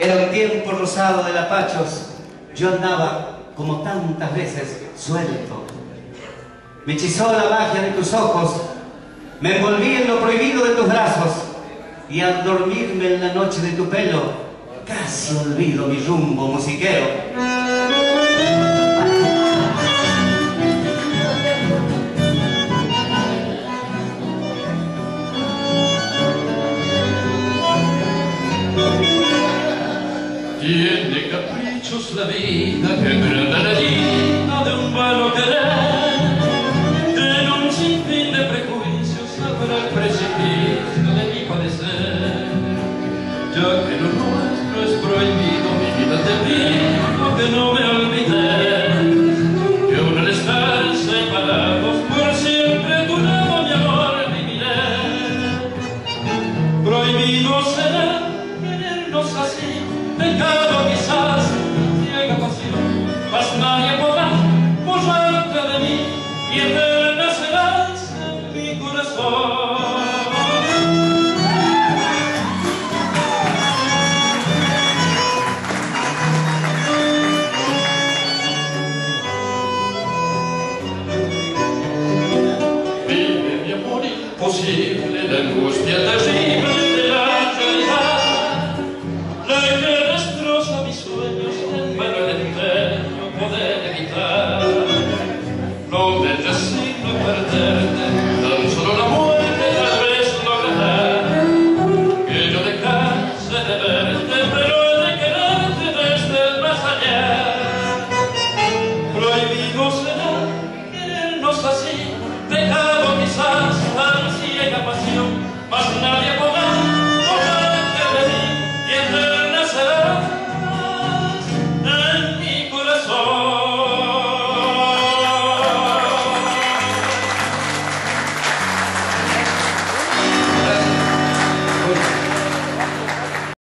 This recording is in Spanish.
Era un tiempo rosado de lapachos. Yo andaba, como tantas veces, suelto. Me hechizó la magia de tus ojos. Me envolví en lo prohibido de tus brazos. Y al dormirme en la noche de tu pelo, casi olvido mi rumbo musiquero. Tiene caprichos la vida que trata la linda de un vano querer. En un sinfín de prejuicios habrá el precipicio de mi padecer. Ya que lo nuestro es prohibido, mi vida te pido que no me olvides, que aún al estar separados por siempre a tu lado mi amor viviré. Prohibido será querernos así, pecado quizás